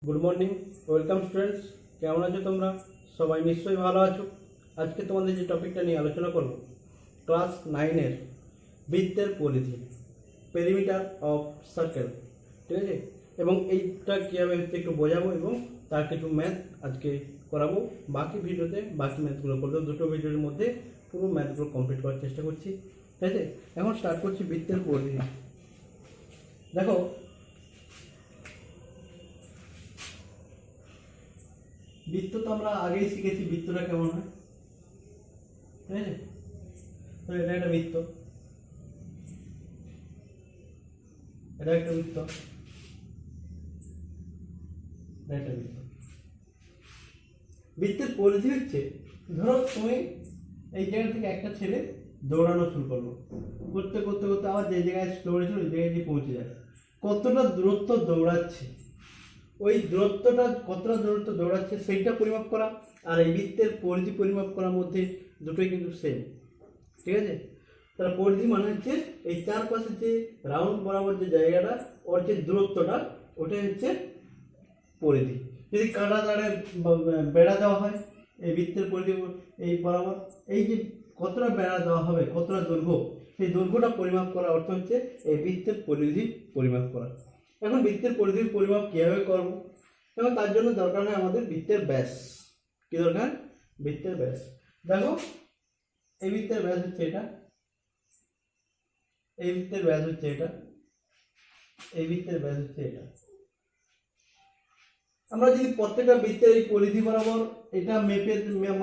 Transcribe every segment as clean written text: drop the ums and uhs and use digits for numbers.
Good morning, welcome students. কেমন আছো তোমরা? সবাই নিশ্চয়ই ভালো আছো। আজকে তোমাদের যে টপিকটা নিয়ে আলোচনা করব, ক্লাস 9-এর বৃত্তের পরিধি, পেরিমিটার অফ সার্কেল। ঠিক আছে, এবং এইটা কীভাবে হচ্ছে একটু বোঝাবো এবং তার কিছু ম্যাথ আজকে করাবো। বাকি ভিডিওতে বাকি ম্যাথগুলো করে দেবো। দুটো ভিডিওর মধ্যে পুরো ম্যাথগুলো কমপ্লিট করার চেষ্টা করছি। ঠিক আছে, এখন স্টার্ট করছি বৃত্তের পরিধি। দেখো, বৃত্ত তো আমরা আগেই শিখেছি বৃত্তটা কেমন হয়। ঠিক আছে, তো এটা একটা বৃত্ত, এটা একটা বৃত্ত, এটা একটা বৃত্ত। বৃত্তের পরিধি হচ্ছে, ধরো তুমি এই জায়গা থেকে একটা ছেলে দৌড়ানো শুরু করলো, করতে করতে করতে আবার যে জায়গায় দৌড়েছিল ওই জায়গায় গিয়ে পৌঁছে যায়। কতটা দূরত্ব দৌড়াচ্ছে, ওই দূরত্বটা কতটা দূরত্ব দৌড়াচ্ছে সেইটা পরিমাপ করা, আর এই বৃত্তের পরিধি পরিমাপ করার মধ্যে দুটোই কিন্তু সেম। ঠিক আছে, তার পরিধি মানে হচ্ছে এই চারপাশে যে রাউন্ড বরাবর যে জায়গাটা, ওর যে দূরত্বটা, ওটাই হচ্ছে পরিধি। যদি কাঁটা তারে বেড়া দেওয়া হয় এই বৃত্তের পরিধি, এই বরাবর এই যে কতটা বেড়া দেওয়া হবে, কতটা দৈর্ঘ্য, সেই দৈর্ঘ্যটা পরিমাপ করা অর্থ হচ্ছে এই বৃত্তের পরিধি পরিমাপ করা। এখন বৃত্তের পরিধির পরিমাপ কীভাবে করব? এবং তার জন্য দরকার হয় আমাদের বৃত্তের ব্যাস। কি দরকার? বৃত্তের ব্যাস। দেখো, এই বৃত্তের ব্যাস হচ্ছে এটা, এই বৃত্তের ব্যাস হচ্ছে এটা, এই বৃত্তের ব্যাস হচ্ছে এটা। আমরা যদি প্রত্যেকটা বৃত্তের এই পরিধি বরাবর এটা মেপে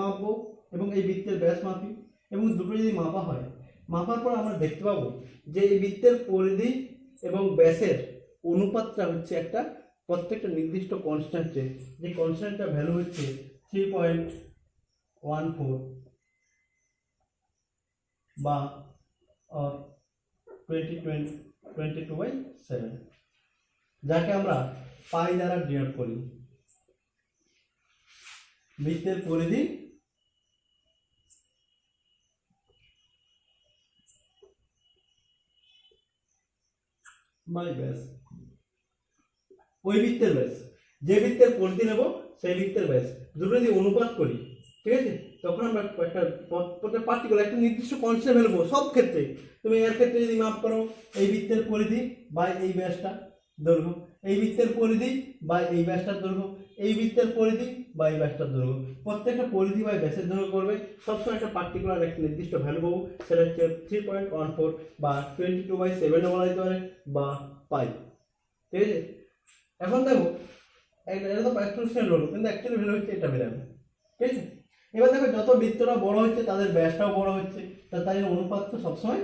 মাপবো এবং এই বৃত্তের ব্যাস মাপি, এবং দুটো যদি মাপা হয়, মাপার পর আমরা দেখতে পাবো যে এই বৃত্তের পরিধি এবং ব্যাসের অনুপাতটা হচ্ছে একটা প্রত্যেকটা নির্দিষ্ট কনস্ট্যান্টে, যে কনস্ট্যান্টটা ভ্যালু হচ্ছে 3.14 বা 22/7, যাকে আমরা পাই দ্বারা ডিনোট করি। বৃত্তের পরিধি বাই ব্যাস, ওই বৃত্তের ব্যাস, যে বৃত্তের পরিধি নেব সেই বৃত্তের ব্যাস, দুটো যদি অনুপাত করি, ঠিক আছে, তখন আমরা একটা পার্টিকুলার একটা নির্দিষ্ট কনস্ট্যান্ট ভ্যালু পাবো। সব ক্ষেত্রে তুমি এর ক্ষেত্রে যদি মাপ করো এই বৃত্তের পরিধি বাই এই ব্যাসটা দৈর্ঘ্য, এই বৃত্তের পরিধি বাই এই ব্যাসটার দৈর্ঘ্য, এই বৃত্তের পরিধি বা এই ব্যাসটার দৈর্ঘ্য, প্রত্যেকটা পরিধি বাই ব্যাসের দৈর্ঘ্য করবে সবসময় একটা পার্টিকুলার একটা নির্দিষ্ট ভ্যালু পাবো। সেটা হচ্ছে 3.14 বা 22/7 বলা যেতে পারে, বা পাই। ঠিক আছে, এখন দেখো এটা তো পার্থক্য হলো, কিন্তু অ্যাকচুয়ালি ভ্যালু হচ্ছে এটা বেরাবে। ঠিক আছে, এবার দেখো যত বৃত্তটা বড় হচ্ছে তাদের ব্যাসটাও বড় হচ্ছে, তাই অনুপাত তো সবসময়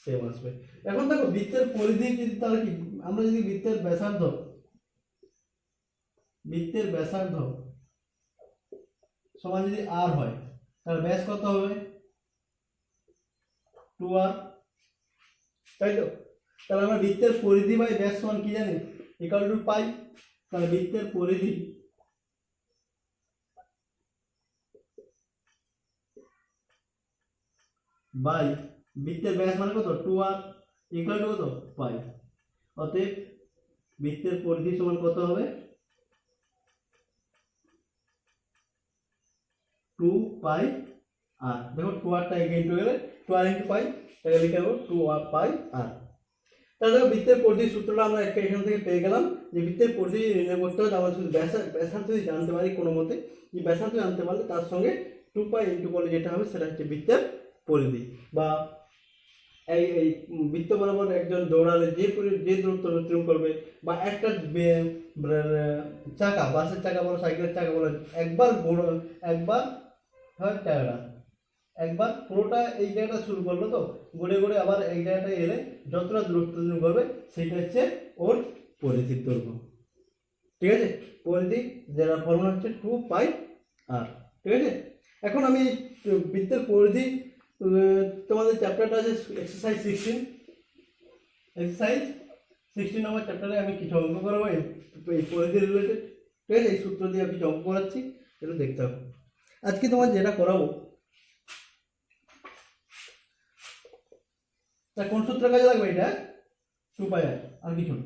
সেম আসবে। এখন দেখো বৃত্তের পরিধি যদি, তাহলে কি আমরা যদি বৃত্তের ব্যাসার্ধ সমান যদি আর হয়, তাহলে ব্যাস কত হবে? 2r, তাই তো? তাহলে আমরা বৃত্তের পরিধি বাই ব্যাস সমান কি জানি? ইকুয়াল টু পাই। তাহলে বৃত্তের পরিধি বাই বৃত্তের ব্যাস মানে কত? 2r, ইকুয়াল টু কত? পাই। অতএব বৃত্তের পরিধি সমান কত হবে? 2 পাই আর। দেখো 2rটা ইন্টু গেলে 2r ইন্টু পাই, তাহলে লিখে দেবো 2r পাই আর। তাহলে দেখো বৃত্তের পরিধির সূত্রটা আমরা এখান থেকে পেয়ে গেলাম, যে বৃত্তের পরিধি নির্ণয় করতে হবে আমরা শুধু ব্যাসার্ধ যদি জানতে পারি কোনো মতে, যে ব্যাসার্ধ জানতে পারলে তার সঙ্গে 2 পাই ইন্টু করলে যেটা হবে সেটা হচ্ছে বৃত্তের পরিধি। বা এই বৃত্ত বরাবর একজন দৌড়ালে যে দূরত্ব অতিক্রম করবে, বা একটা চাকা, বাসের চাকা বলো, সাইকেলের চাকা বলো, একবার হয় টায়ারা, একবার পুরোটা এই জায়গাটা শুরু করলো, তো ঘুরে ঘুরে আবার এই জায়গাটায় এলে যতটা দূরত্ব করবে সেটা হচ্ছে ওর পরিধির দৈর্ঘ্য। ঠিক আছে, পরিধি যেটা ফর্মুলা হচ্ছে 2 পাই আর। ঠিক আছে, এখন আমি বৃত্তের পরিধি, তোমাদের চ্যাপ্টারটা আছে এক্সারসাইজ 16 নম্বর চ্যাপ্টারে আমি কিছু অঙ্ক করাবো এই পরিধি রিলেটেড। ঠিক আছে, এই সূত্র দিয়ে আমি কিছু অঙ্ক করাচ্ছি, এটা দেখতে হবে। আজকে তোমার যেটা করাবো, তা কোন সূত্রের কাজে লাগবে? এটা 2 পাই আর কিছু না।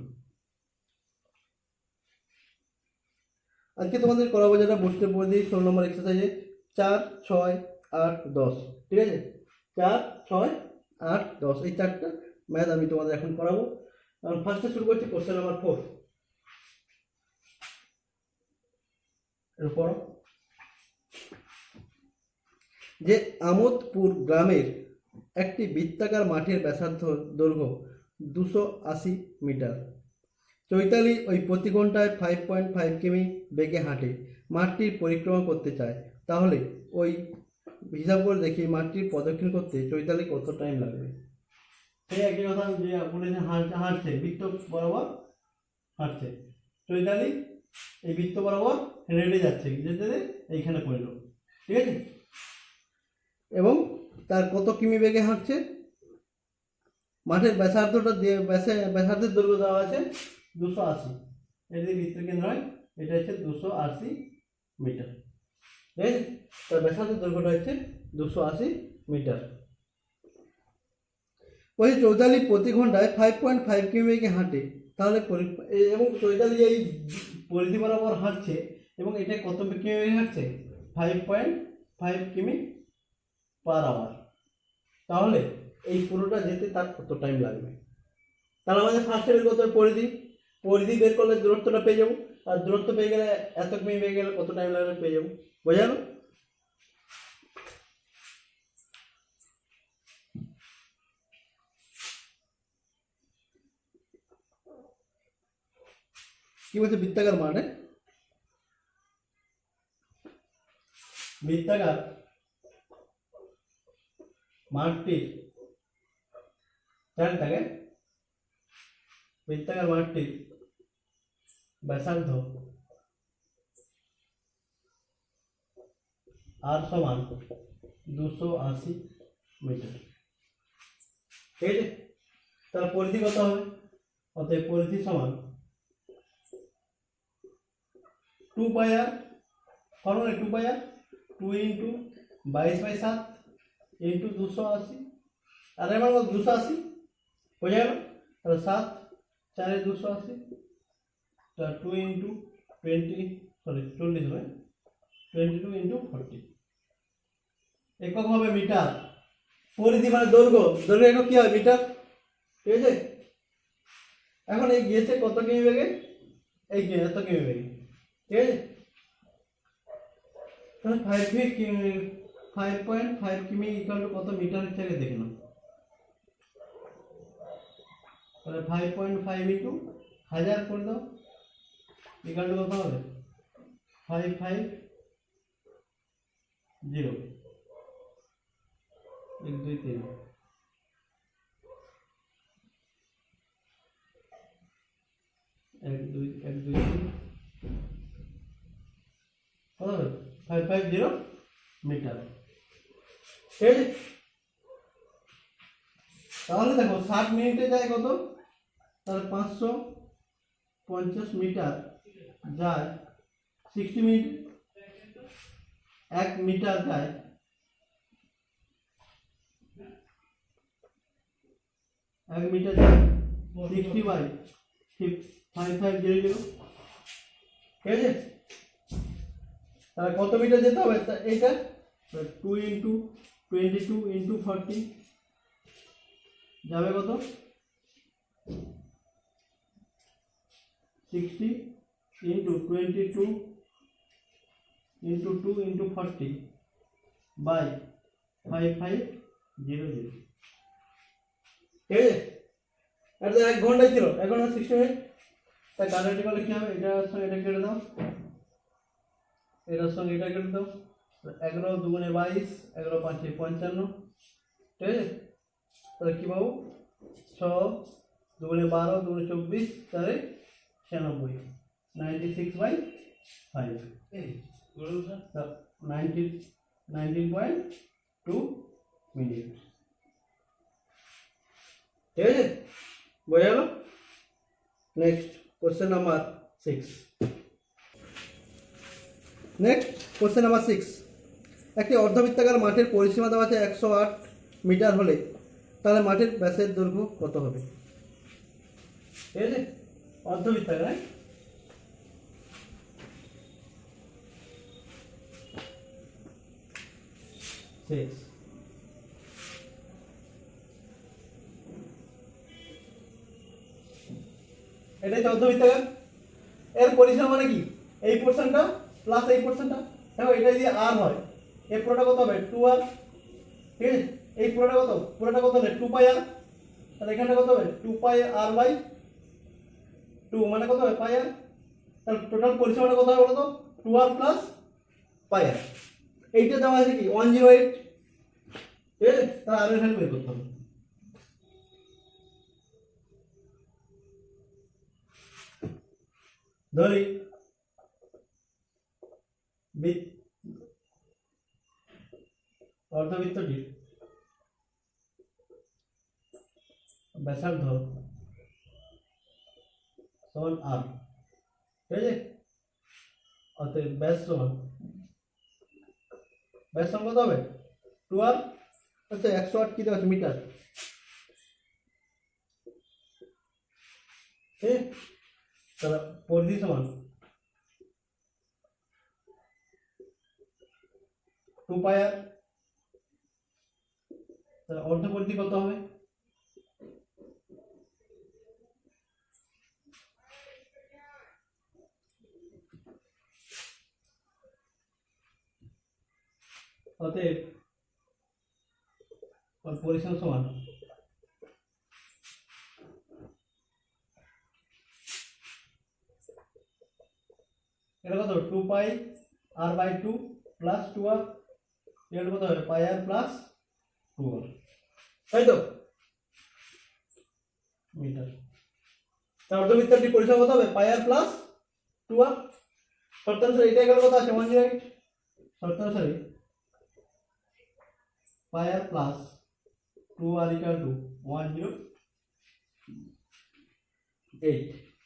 আজকে তোমাদের করাবো যেটা বসতে পড়ে দিই 16 নম্বর এক্সারসাইজে 4, 6, 8, 10। ঠিক আছে, 4, 6, 8, 10 এই চারটা ম্যাথ আমি তোমাদের এখন করাবো। ফার্স্টে শুরু করছি কোশ্চেন নাম্বার 4। এরপর যে আমোদপুর গ্রামের একটি বৃত্তাকার মাঠের ব্যাসার্ধ দৈর্ঘ্য 280 মিটার। চৈতালি ওই প্রতি ঘন্টায় 5.5 কিমি বেগে হাঁটে মাঠটির পরিক্রমা করতে চায়, তাহলে ওই হিসাব করে দেখি মাঠটির প্রদক্ষিণ করতে চৈতালি কত টাইম লাগবে। সেই একই কথা যে বলেছে, হাঁটছে বৃত্ত বরাবর হাঁটছে, চৈতালি এই বৃত্ত বরাবর হেঁটে যাচ্ছে, যেতে এইখানে পড়ল। ঠিক আছে, এবং তার কত কিমি বেগে হাঁটছে, মাঠের ব্যাসার্ধটা দিয়ে ব্যাসার্ধের দৈর্ঘ্য দেওয়া আছে 280। এটা যদি বৃত্তের কেন্দ্র হয় এটা হচ্ছে 280 মিটার। ঠিক আছে, তার ব্যাসার্ধের দৈর্ঘ্যটা হচ্ছে 280 মিটার। ওই চৈতালি প্রতি ঘন্টায় 5.5 কিমি বেগে হাঁটে, তাহলে এবং চৈতালি এই পরিধি বরাবর হাঁটছে এবং এটা কত কিমি বেগে হাঁটছে 5.5 কিমি পার আওয়ার, তাহলে এই পুরোটা যেতে তার কত টাইম লাগবে। তাহলে আমাদের ফার্স্টে বের করতে হবে পরিধি বের করলে দূরত্বটা পেয়ে যাবো, আর দূরত্ব পেয়ে গেলে এত কিমি পেয়ে গেলে কত টাইম লাগবে পেয়ে যাবো। বোঝা গেল? কি বলছে বৃত্তাকার মানে, বৃত্তাকার মাঠটির থাকে বৃত্তাকার মাঠটির ব্যাসার্ধ আর সমান 280 মিটার। ঠিক আছে, তার পরিধি কত হবে? অতএব পরিধি সমান 2 পাই আর, ফর্মুলা 2 পাই আর 2 ইন্টু 22/7 ইন্টু 280, আর এবার 280 হয়ে গেল। তাহলে 7 4 280, 2 ইন্টু 22 ইন্টু 40 একক হবে মিটার। পরিধি মানে দৈর্ঘ্য, একক কি হয় মিটার। ঠিক আছে, এখন এই গিয়েছে কত কিমি বেগে, এই গিয়ে এত কিমি বেগে। ঠিক আছে, তাহলে 5.5 কিমি ইকুয়াল টু কত মিটার হচ্ছে আগে দেখে নাও। তাহলে 5.5 ইন্টু 1000 করে দাও, ইকুয়াল টু কত হবে 550, 1 2 3, 1 2 3 কত হবে 550 মিটার। ঠিক আছে, তাহলে দেখো 60 মিনিটে যায় কত, তাহলে 550 মিটার যায় 60 মিনিট, 1 মিটার যায় 60/5500। ঠিক আছে, তাহলে কত মিটার যেতে হবে এইটা 2 ইন্টু 22 ইন্টু 40 যাবে কত 60 ইন্টু 22 ইন্টু 2 ইন্টু 40 বাই 5500। ঠিক আছে, এটা 1 ঘন্টায় ছিল, 1 ঘন্টা 60 মিনিট। তাই কাটাকাটি করলে কি হবে, এটার সঙ্গে এটা কেটে দাও, এটার সঙ্গে এটা কেটে দাও, 11 2 22, 11 5 55। ঠিক আছে, তাহলে কি পাবো 6 2 12 2 24 4 96, 96/5, 19.2 মিনিট। ঠিক আছে, বোঝা গেল? Next question number 6। একটি অর্ধবৃত্তাকার মাঠের পরিসীমা দেওয়া আছে 108 মিটার হলে, তাহলে মাঠের ব্যাসের দৈর্ঘ্য কত হবে? ঠিক আছে, অর্ধবৃত্তাকার 6। এটাই তো অর্ধবৃত্তাকার। এর পরিসীমা মানে কি, এই পোর্শনটা প্লাস এই পোর্শনটা। দেখো এটা যদি আর হয়, এই পুরোটা কত হবে 2r, ঠিক আছে। এই পুরোটা কত, পুরোটা কত হবে 2 পাই আর। তাহলে এখানটা কত হবে 2 পাই আর বাই 2 মানে কত হবে পাই আর। তাহলে টোটাল পরিসীমাটা কত হবে বলো তো 2r প্লাস পাই আর। এইটা দেওয়া আছে কি 108, ঠিক আছে। তাহলে আর এর ভ্যালু বের করতে হবে। ধরি অর্ধবৃত্তটি ব্যাসার্ধ সমান আর, ঠিক আছে। অতএব ব্যাস সমান কত হবে 2r। আচ্ছা 108 কি দেওয়া আছে মিটার, ঠিক আছে। তাহলে পরিধি সমান 2 পাই আর। তাহলে অর্ধ পরিধি কত হবে, অতএব পরিসীমা সমান এটা কত 2 পাই আর বাই 2 প্লাস 2r, এটা কত হবে পাই আর প্লাস 2r, তাই তো মিটার। তার অর্ধবৃত্তটি পরিসীমা কত হবে পাই আর প্লাস 2r। শর্তানুসারে এটা গেল কত আছে 108, শর্তানুসারে পাই আর প্লাস 2r ইকুয়াল টু 108,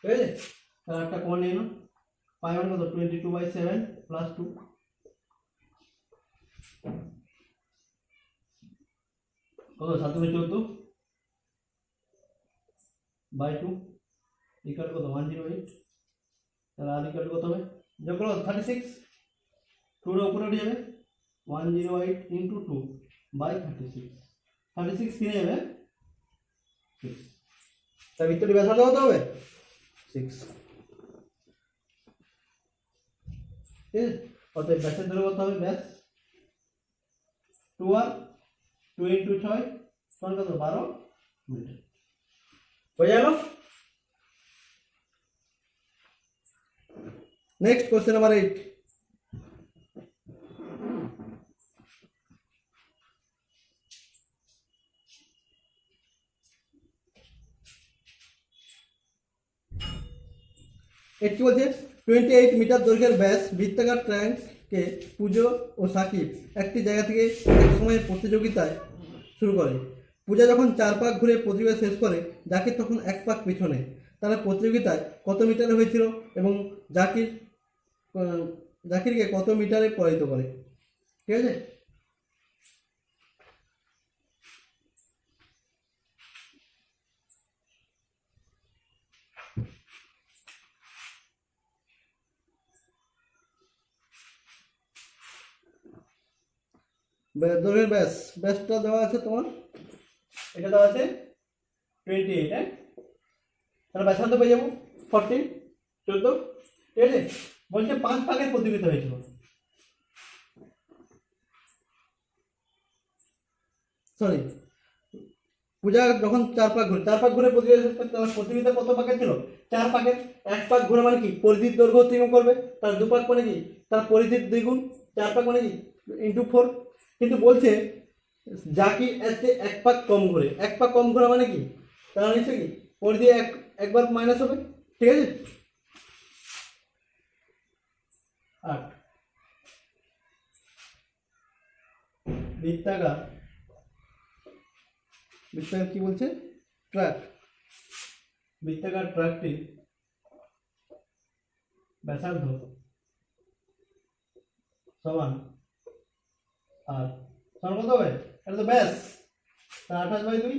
ঠিক আছে। তার একটা কমন নিয়ে নাও, পাই মানে কত 22/7 প্লাস 2, কত 714 বাই 2 ইকুয়াল কত 108। তাহলে আর ইকুয়াল কত হবে, যোগ করো 36, 2 এর উপরে উঠে যাবে 108 ইনটু 2 বাই 36, 36 কিনে যাবে 6। তার ভিতরে ব্যাসার্ধ কত হবে 6, ঠিক আছে। অতএব ব্যাসের দৈর্ঘ্য কত হবে, ব্যাস 2r, 2 ইনটু 6 সমান কত 12 মিটার, হয়ে গেল। Next question number 8। কি বলছে 28 মিটার দৈর্ঘ্যের ব্যাস বৃত্তাকার ট্যাঙ্ককে পুজো ও সাকিব একটি জায়গা থেকে এক সময় প্রতিযোগিতায় শুরু করে। পূজা যখন 4 পাক ঘুরে প্রতিযোগিতা শেষ করে, জাকির তখন 1 পাক পিছনে। তারা প্রতিযোগিতায় কত মিটারে হয়েছিল এবং জাকিরকে কত মিটারে পরাজিত করে, ঠিক আছে। দৈর্ঘ্যের ব্যাসটা দেওয়া আছে তোমার, এটা দেওয়া আছে 28, হ্যাঁ। তাহলে ব্যাসার্ধ পেয়ে যাবো 14, 14, ঠিক আছে। বলছে 5 পাকের প্রতিযোগিতা হয়েছিল, সরি পূজা যখন 4 পাক ঘুরে প্রতিযোগিতা কত পাকের ছিল 4 পাকের। 1 পাক ঘুরে মানে কি পরিধির দৈর্ঘ্য দ্বিগুণ করবে, তার 2 পাক মানে কি তার পরিধির দ্বিগুণ, 4 পাক মানে কি ইন্টু 4। কিন্তু বলছে জাকির এতে 1 পাক কম ঘুরে, 1 পাক কম ঘোরা মানে কি তার নিশ্চয় কি পরিধি একবার মাইনাস হবে, ঠিক আছে। 8 বৃত্তাকার কি বলছে ট্র্যাক, বৃত্তাকার ট্র্যাকটি ব্যাসার্ধ সমান আর সমান কত হবে, এটা তো ব্যাস 28/2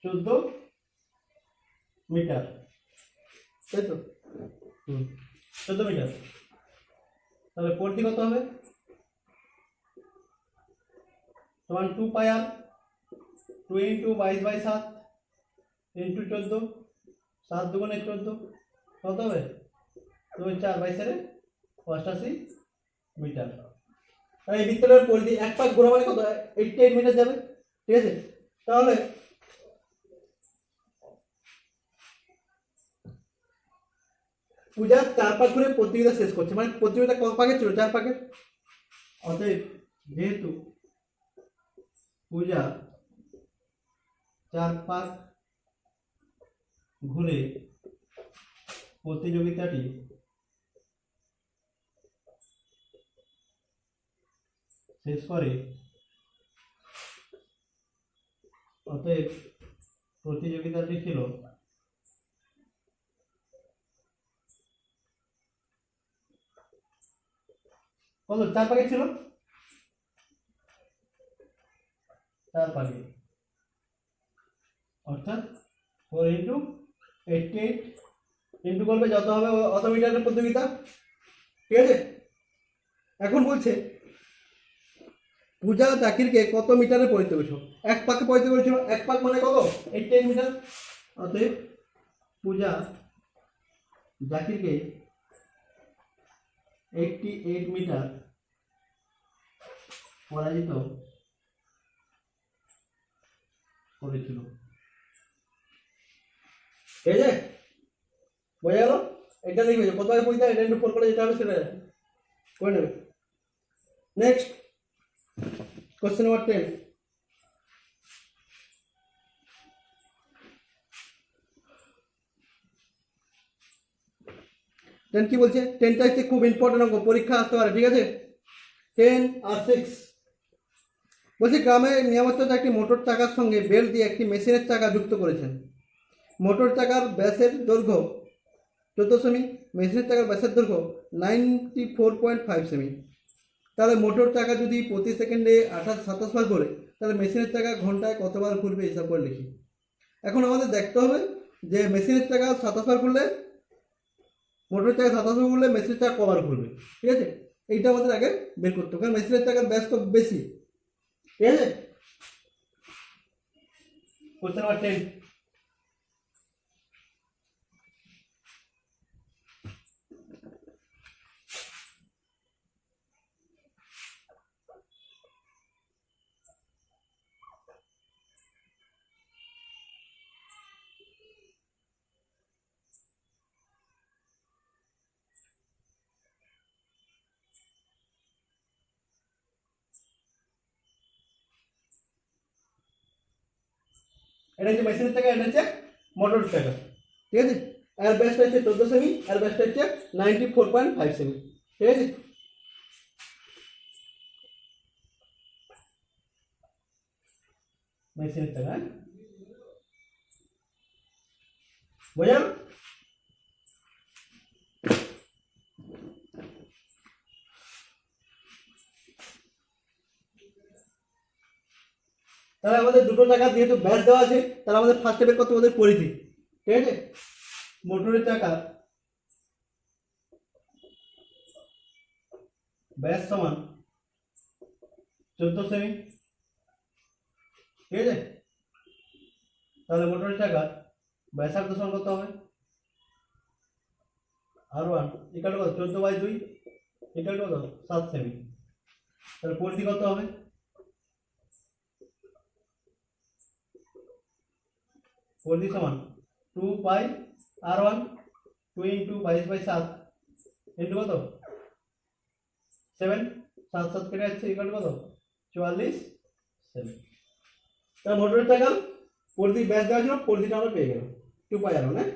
14 মিটার, তাই তো 14 মিটার। তাহলে পরিধি কত হবে সমান 2 পাই আর 2 ইন্টু 22/7 ইন্টু 14 7 দুগুণে 14 কত হবে 2 4 22 85 মিটার। আর এই বৃত্তের পরিধি এক পাক ঘোরা মানে কত 88 মিটার যাবে, ঠিক আছে। তাহলে পূজা 4 পাক ঘুরে প্রতিযোগিতা শেষ করছে, মানে প্রতিযোগিতা কত পাকে ছিল 4 পাকে। অতএব যেহেতু পূজা 4 পাক ঘুরে প্রতিযোগিতাটি শেষ করে, অতএব প্রতিযোগিতাটি ছিল কত 4 পাকে ছিল 4 পাকে, অর্থাৎ 4 ইন্টু 88 ইন্টু করবে যত হবে অত মিটারের প্রতিযোগিতা, ঠিক আছে। এখন বলছে পূজা জাকিরকে কত মিটারে পরিতে করেছিল, এক পাকে পরিতে করেছিল, এক পাক মানে কত 88 মিটার। অতএব পূজা জাকিরকে 88 মিটার পরাজিত করেছিল, ঠিক আছে। বোঝা গেল? এটা দেখবে কত আগে পরিতে, এটা ইন্টু 4 করে যেটা হবে সেটা করে নেবে। Next question number 10। কি বলছে 10টা হচ্ছে খুব ইম্পর্টেন্ট অঙ্ক, পরীক্ষা আসতে পারে, ঠিক আছে। 10 আর 6 বলছে গ্রামে নিয়মিত একটি মোটর চাকার সঙ্গে বেল্ট দিয়ে একটি মেশিনের চাকা যুক্ত করেছেন। মোটর চাকার ব্যাসের দৈর্ঘ্য 14 সেমি, মেশিনের চাকার ব্যাসের দৈর্ঘ্য 94.5 সেমি। তাহলে মোটর চাকা যদি প্রতি সেকেন্ডে 27 বার ঘোরে, তাহলে মেশিনের চাকা ঘন্টায় কতবার ঘুরবে হিসাব করে লিখি। এখন আমাদের দেখতে হবে যে মেশিনের চাকা 27 বার ঘুরলে, মোটর চাকা 27 বার ঘুরলে মেশিনের চাকা কবার ঘুরবে, ঠিক আছে। এইটা আমাদের আগে বের করতে হবে, কারণ মেশিনের চাকার ব্যাস তো বেশি, ঠিক আছে। Question number 10। এটা হচ্ছে মেশিনের চাকা, এটা হচ্ছে মোটর চাকা, ঠিক আছে। এর ব্যাসটা হচ্ছে 14 সেমি, এর ব্যাসটা হচ্ছে 94.5 সেমি, ঠিক আছে। মেশিনের চাকা বোঝা গেল? তাহলে আমাদের দুটো চাকা যেহেতু ব্যাস দেওয়া আছে, তাহলে আমাদের ফার্স্ট স্টেপের কত আমাদের পরিধি, ঠিক আছে। মোটরের চাকা ব্যাস সমান 14 সেমি, ঠিক আছে। তাহলে মোটরের চাকা ব্যাসার্ধ সমান কত হবে R1 ইকুয়াল টু কত 14/2 ইকুয়াল টু কত 7 সেমি। তাহলে পরিধি কত হবে পরিধি সমান 2 পাই R1 2 ইন্টু 22/7 ইন্টু কত 7 7 7 কেটে যাচ্ছে ইকুয়াল টু কত 44 সেমি। তাহলে মোটরের চাকা পরিধি ব্যাস দেওয়া ছিল, পরিধিটা আমরা পেয়ে গেলাম 2 পাই R1।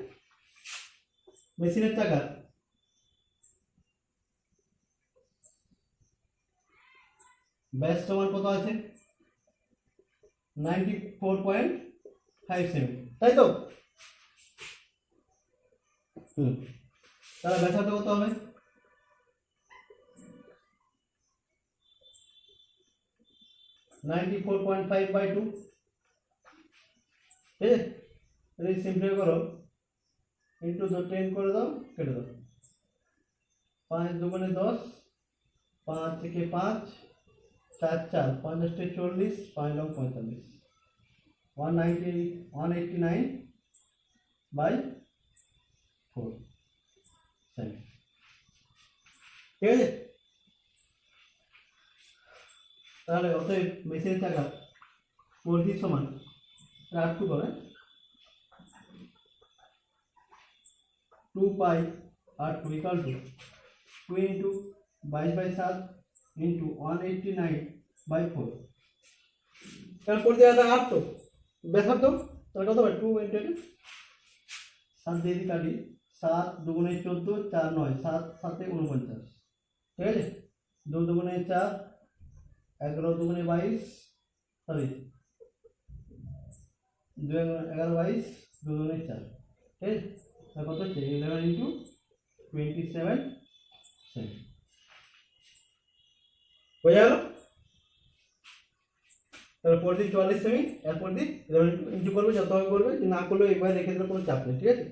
মেশিনের চাকা ব্যাস সমান কত আছে 94.5 সেমি, তাই তো। তাহলে ব্যাসার্ধ কত হবে 94.5/2, ঠিক আছে। এটা সিম্পলিফাই করো, ইন্টু 10 করে দাও, কেটে দাও, 5 দুগুণে 10, 5 থেকে 5 4 4 5 8 40 5 9 45 189 বাই 4 সেমি। ঠিক আছে, তাহলে অতএব মেশিনের চাকা পরিধি সমান R2 করে 2 পাই R2 equal to 2 into 22/7 into 189 by 4। তাহলে পরিধি আছে R2 ব্যাসার্ধ, তাহলে কত হবে 2 ইন্টু 7 দিয়ে দিই কাটি, 7 দুগুণে 14 4 9 7 7 49। ঠিক আছে, 2 দুগুণে 4 11 দুগুণে 22 সরি 2 11 22 2 দুগুণে 4। ঠিক আছে, তাহলে কত হচ্ছে 11 ইন্টু 27 সেমি। বোঝা গেল? তাহলে পরিধি 44 সেমি, এরপর দিয়ে 11 ইন্টু করবে, যতভাবে করবে, না করলে একবার রেখে দিলে কোনো চাপ নেই। ঠিক আছে,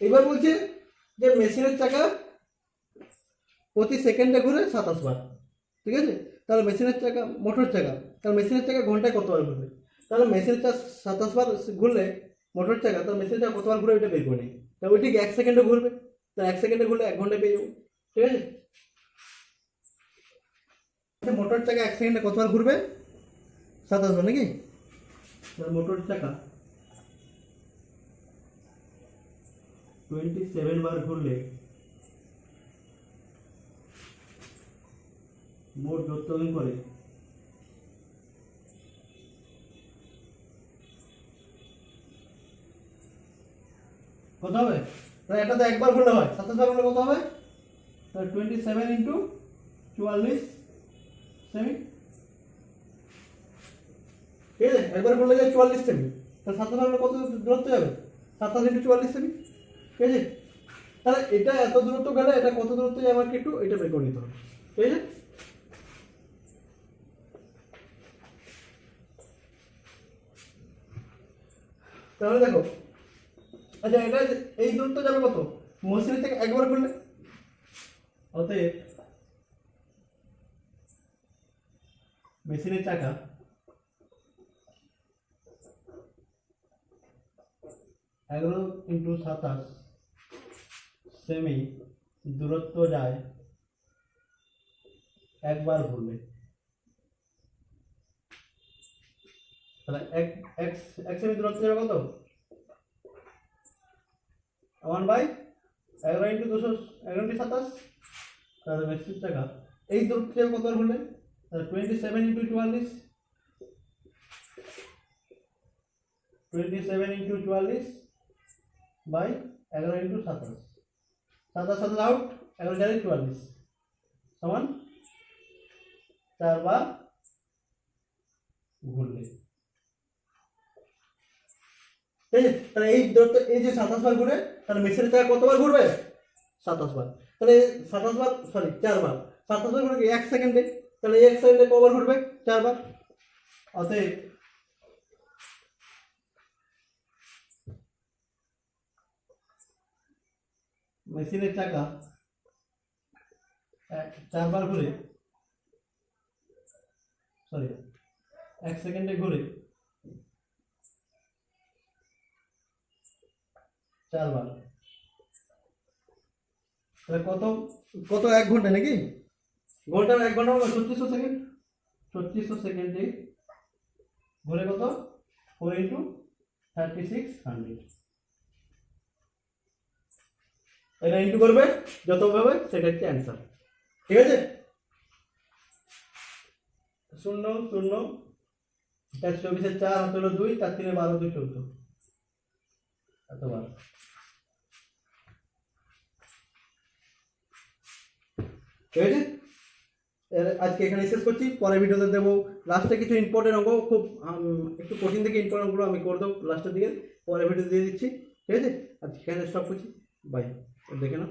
এবার বলছে যে মেশিনের চাকা প্রতি সেকেন্ডে ঘুরে 27 বার। ঠিক আছে, তাহলে মেশিনের চাকা মোটর চাকা, তাহলে মেশিনের চাকা ঘন্টায় কতবার ঘুরবে? তাহলে মেশিনের চাকা 27 বার ঘুরলে মোটর চাকা, তাহলে মেশিনের চাকা কতবার ঘুরে ওইটা বের করে নিই। তাহলে ওইটি 1 সেকেন্ডে ঘুরবে, তাহলে 1 সেকেন্ডে ঘুরলে 1 ঘন্টায় পেয়ে যাবো। ঠিক আছে, মোটর চাকা 1 সেকেন্ডে কতবার ঘুরবে? 27 বার নাকি? মোটর চাকা 27 বার ঘুরলে মোট দৈর্ঘ্য করে কত হবে? তাহলে এটা তো একবার ঘুরলে হয়, 27 বার ঘুরলে কত হবে? তাহলে 27 ইন্টু 44 সেমি। ঠিক আছে, একবার ঘুরলে যায় 44 সেমি, তাহলে 27 বার ঘুরলে কত দূরত্ব যাবে? 27 ইন্টু 44 সেমি। ঠিক আছে, তাহলে এটা এত দূরত্ব গেলে এটা কত দূরত্ব যায় আমাকে একটু এটা বের করে নিতে হবে। ঠিক আছে, তাহলে দেখো, আচ্ছা এটা এই দূরত্ব যাবে কত? মেশিনের থেকে একবার ঘুরলে, অতএব মেশিনের চাকা এগারো ইন্টু 27 সেমি দূরত্ব যায় একবার ঘুরলে। তাহলে এক সেমি দূরত্ব যাবে কত? 1/11 ইন্টু 200 11 ইন্টু 27। তাহলে মেশিনের চাকা এই দূরত্ব যাবে কতবার ঘুরলে? তাহলে 27 into 44 27 into 44 by 11 into 27 27 out 11 4 44 সমান 4 বার ঘুরলে। ঠিক আছে, তাহলে এই দূরত্ব এই যে 27 বার ঘুরে, তাহলে মেশিনের চাকা কতবার ঘুরবে? 27 বার। তাহলে 27 বার সরি 4 বার, 27 বার ঘুরবে 1 সেকেন্ডে, তাহলে 1 সেকেন্ডে কবার ঘুরবে? 4 বার। অতএব মেশিনের চাকা 4 বার ঘুরে সরি 1 সেকেন্ডে ঘুরে 4 বার। তাহলে কত কত 1 ঘন্টা নাকি? ঘন্টা 1 ঘন্টা হলো 3600 সেকেন্ড, 3600 সেকেন্ডে ঘুরে কত? 4 ইন্টু 3600। এটা ইন্টু করবে যত হবে সেটা হচ্ছে অ্যান্সার। ঠিক আছে, 0 0 24 4 হাতে হলো 2 4 3 12 2 14 এতবার। ঠিক আছে, আজকে এখানে শেষ করছি, পরের ভিডিওতে দেবো লাস্টে কিছু ইম্পর্টেন্ট অঙ্ক, খুব একটু কঠিন থেকে ইম্পর্টেন্ট অঙ্কগুলো আমি করে দেবো লাস্টের দিকে, পরের ভিডিও দিয়ে দিচ্ছি। ঠিক আছে, আজকে এখানে স্টপ করছি, বাই, দেখে নাও।